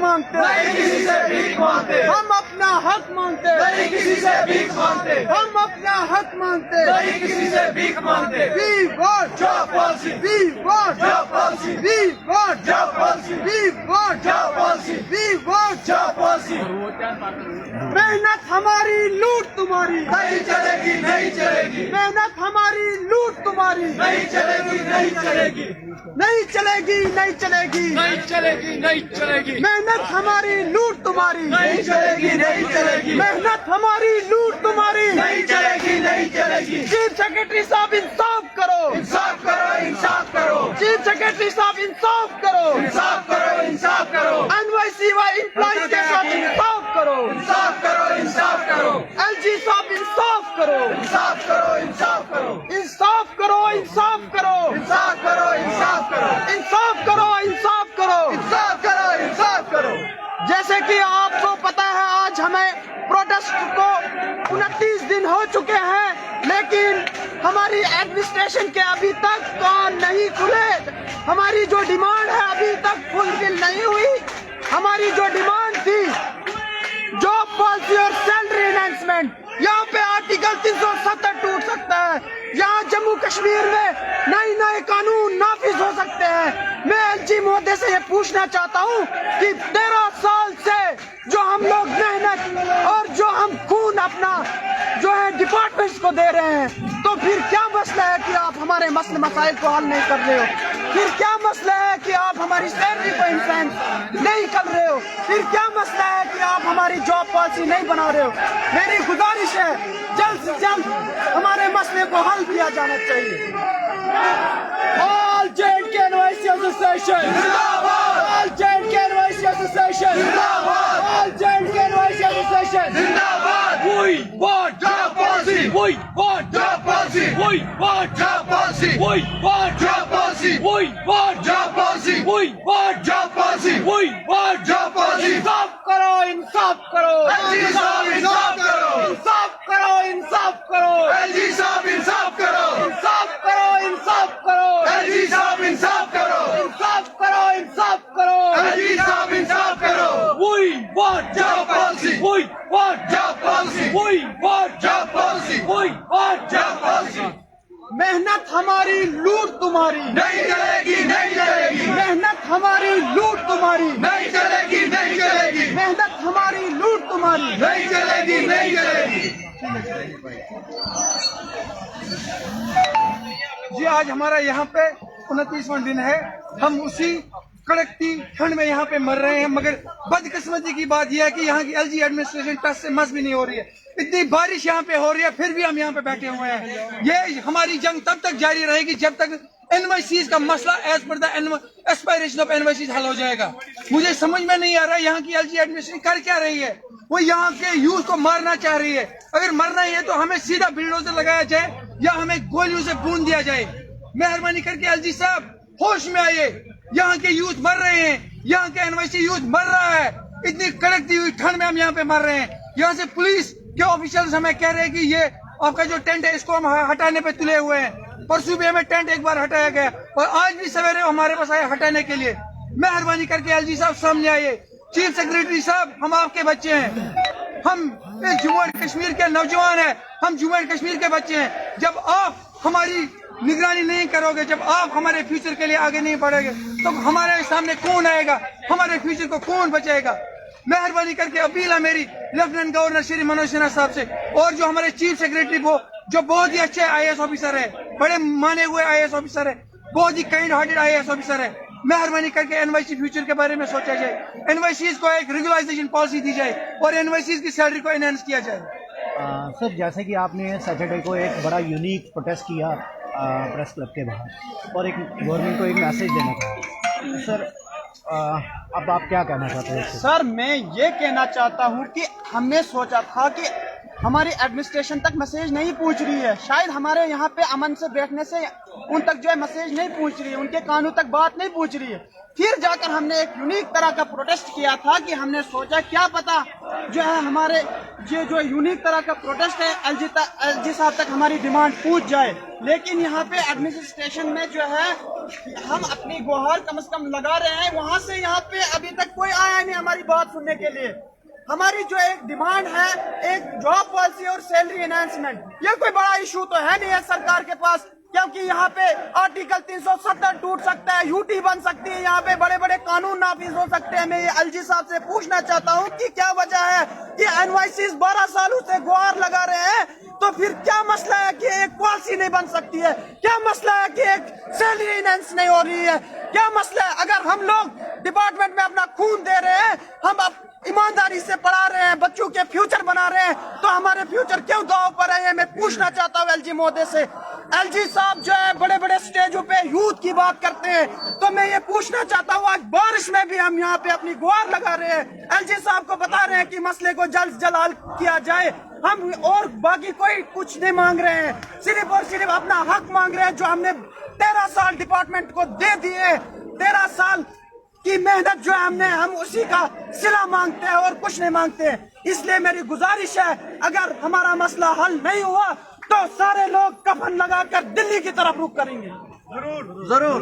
मांगते, नहीं किसी से भीख मांगते, हम अपना हक मांगते, नहीं किसी से भीख मांगते, हम अपना हक मांगते। नहीं किसी से भीख मांगते। We want Job policy, we want job policy, we want job policy, we want job policy, we want job policy। मेहनत हमारी लूट तुम्हारी, नहीं चलेगी, नहीं चलेगी, मेहनत हमारी लूट तुम्हारी, नहीं चलेगी, नहीं चलेगी, नहीं चलेगी, नहीं चलेगी, नहीं चलेगी, नहीं चलेगी, मेहनत हमारी लूट तुम्हारी, नहीं चलेगी, नहीं चलेगी, मेहनत हमारी लूट तुम्हारी, नहीं चलेगी, नहीं चलेगी। चीफ सेक्रेटरी साहब इंसाफ करो, इंसाफ करो, इंसाफ करो, चीफ सेक्रेटरी साहब इंसाफ करो, इंसाफ करो, इंसाफ करो, एनवाईसी व एम्प्लॉइज के साथ इंसाफ करो, इंसाफ करो, इंसाफ करो, एलजी साहब इंसाफ करो, इंसाफ करो, इंसाफ करो, इंसाफ करो, इंसाफ करो, इंसाफ करो, इंसाफ करो, इंसाफ करो, इंसाफ करो। इंसाफ करो, इंसाफ करो। जैसे कि आपको पता है आज हमें प्रोटेस्ट को 29 दिन हो चुके हैं, लेकिन हमारी एडमिनिस्ट्रेशन के अभी तक कान नहीं खुले। हमारी जो डिमांड है अभी तक फुलफिल नहीं हुई। हमारी जो डिमांड थी जॉब पॉलिसी और सैलरी एनहांसमेंट, यहाँ पे आर्टिकल 370 टूट सकता है। यहाँ जम्मू कश्मीर में नए कानून नाफिज हो सकते हैं। मैं एलजी महोदय से ये पूछना चाहता हूँ कि 13 साल से जो हम लोग मेहनत और जो हम खून अपना जो है डिपार्टमेंट्स को दे रहे हैं, तो फिर क्या मसला है कि आप हमारे मसले मसाइल को हल नहीं कर रहे हो? फिर क्या मसला है कि आप हमारी सैलरी को इन्फ्लुएंस नहीं कर रहे हो? फिर क्या मसला है कि आप हमारी जॉब पॉलिसी नहीं बना रहे हो? मेरी गुजारिश है जल्द से जल्द हमारे मसले को हल किया जाना चाहिए। All J&K NYC Association जिंदाबाद, All J&K NYC Association जिंदाबाद, All J&K NYC Association जिंदाबाद। We want Job policy, We want job policy, We want job policy, We want job policy, We want job policy, We want job policy, We want job policy। इंसाफ करो, इंसाफ करो, LG साहब इंसाफ करो, इंसाफ करो, इंसाफ करो, LG साहब इंसाफ करो, इंसाफ करो, इंसाफ करो, एलजी साहब इंसाफ करो, इंसाफ करो, इंसाफ करो। एलजी साहब इंसाफ करो। We want Job policy, We want job policy, We want job policy, We want job policy। मेहनत हमारी लूट तुम्हारी, नहीं चलेगी, नहीं चलेगी, मेहनत हमारी लूट तुम्हारी, नहीं चलेगी, नहीं चलेगी, मेहनत हमारी लूट तुम्हारी। नहीं चलेगी, नहीं चलेगी। जी आज हमारा यहाँ पे 29वां दिन है। हम उसी कड़कती ठंड में यहाँ पे मर रहे हैं, मगर बदकिस्मती की बात यह है कि यहाँ की एलजी एडमिनिस्ट्रेशन टस से मस भी नहीं हो रही है। इतनी बारिश यहाँ पे हो रही है, फिर भी हम यहाँ पे बैठे हुए हैं। ये हमारी जंग तब तक जारी रहेगी जब तक एनवाईसीज का मसला as per the aspiration of एनवाईसीज हल हो जाएगा। मुझे समझ में नहीं आ रहा है यहाँ की एलजी एडमिनिस्ट्रेशन कर क्या रही है। वो यहाँ के यूथ को मारना चाह रही है। अगर मरना ही है तो हमें सीधा बिल्डोजर लगाया जाए या हमें गोलियों से बूंद दिया जाए। मेहरबानी करके एलजी साहब होश में आइए। यहाँ के यूथ मर रहे हैं, यहाँ के एनवाईसी यूथ मर रहा है। इतनी कड़कती हुई ठंड में हम यहाँ पे मर रहे हैं। यहाँ से पुलिस के ऑफिशियल्स हमें कह रहे हैं कि ये आपका जो टेंट है इसको हम हटाने पे तुले हुए हैं। परसों भी हमें टेंट एक बार हटाया गया और आज भी सवेरे हमारे पास आए हटाने के लिए। मेहरबानी करके एलजी साहब सामने आइए। चीफ सेक्रेटरी साहब, हम आपके बच्चे हैं, हम जम्मू एंड कश्मीर के नौजवान हैं, हम जम्मू एंड कश्मीर के बच्चे हैं। जब आप हमारी निगरानी नहीं करोगे, जब आप हमारे फ्यूचर के लिए आगे नहीं बढ़ोगे, तो हमारे सामने कौन आएगा? हमारे फ्यूचर को कौन बचाएगा? मेहरबानी करके अपील है मेरी लेफ्टिनेंट गवर्नर श्री मनोज सिन्हा साहब से, और जो हमारे चीफ सेक्रेटरी वो जो बहुत ही अच्छे आईएएस ऑफिसर है, बड़े माने हुए आईएएस ऑफिसर है, बहुत ही काइंड हार्टेड आईएएस ऑफिसर है। मेहरबानी करके एनवाईसी फ्यूचर के बारे में सोचा जाए, एनवाईसीज को एक रेगुलाइजेशन पॉलिसी दी जाए और एनवाईसीज की सैलरी को एनहांस किया जाए। सर, जैसे कि आपने सैटरडे को एक बड़ा यूनिक प्रोटेस्ट किया प्रेस क्लब के बाहर और एक गवर्नमेंट को एक मैसेज देना था, सर अब आप क्या कहना चाहते हैं? सर मैं ये कहना चाहता हूँ कि हमने सोचा था कि ہماری ایڈمنسٹریشن تک میسیج نہیں پہنچ رہی ہے. شاید ہمارے یہاں پہ امن سے بیٹھنے سے ان تک جو ہے میسیج نہیں پہنچ رہی ہے, ان کے کانوں تک بات نہیں پہنچ رہی ہے. پھر جا کر ہم نے ایک یونیک طرح کا پروٹیسٹ کیا تھا کہ ہم نے سوچا کیا پتا جو ہے ہمارے یہ جو یونیک طرح کا پروٹیسٹ ہے ایل جی صاحب تک ہماری ڈیمانڈ پہنچ جائے. لیکن یہاں پہ ایڈمنسٹریشن میں جو ہے ہم اپنی گوہر کم از کم لگا رہے ہیں, وہاں سے یہاں پہ ابھی تک کوئی آیا نہیں ہماری بات سننے کے لیے. ہماری جو ایک ڈیمانڈ ہے ایک جاب پالیسی اور سیلری انہانسمنٹ, یہ کوئی بڑا ایشو تو ہے نہیں ہے سرکار کے پاس, کیونکہ یہاں پہ آرٹیکل 370 ٹوٹ سکتا ہے, یوٹی بن سکتی ہے, یہاں پہ بڑے بڑے قانون نافذ ہو سکتے ہیں. میں یہ ایل جی صاحب سے پوچھنا چاہتا ہوں کہ کیا وجہ ہے کہ NYCs 12 سالوں سے گوہر لگا رہے ہیں, تو پھر کیا مسئلہ ہے کہ ایک پالیسی نہیں بن سکتی ہے؟ کیا مسئلہ ہے کہ ایک سیلری انہینس نہیں ہو رہی ہے؟ کیا مسئلہ ہے اگر ہم لوگ ڈپارٹمنٹ میں اپنا خون دے رہے ہیں, ہم ایمانداری سے پڑھا رہے ہیں, بچوں کے فیوچر بنا رہے ہیں, تو ہمارے فیوچر کیوں داؤ پر ہے؟ میں پوچھنا چاہتا ہوں ایل جی مہودے سے. ایل جی صاحب جو ہے بڑے بڑے سٹیجوں پہ یوتھ کی بات کرتے ہیں, تو میں یہ پوچھنا چاہتا ہوں آج بارش میں بھی ہم یہاں پہ اپنی گوہر لگا رہے ہیں, ایل جی صاحب کو بتا رہے ہیں کہ مسئلے کو جلد جلد حل کیا جائے. ہم اور باقی کوئی کچھ نہیں مانگ رہے ہیں, صرف اور صرف اپنا حق مانگ رہے ہیں جو ہم نے 13 سال ڈپارٹمنٹ کو دے دیے. 13 سال کی محنت جو ہے ہم اسی کا صلہ مانگتے ہیں اور کچھ نہیں مانگتے. اس لیے میری گزارش ہے اگر ہمارا مسئلہ حل نہیں ہوا تو سارے لوگ کفن لگا کر دلی کی طرف رخ کریں گے. ضرور.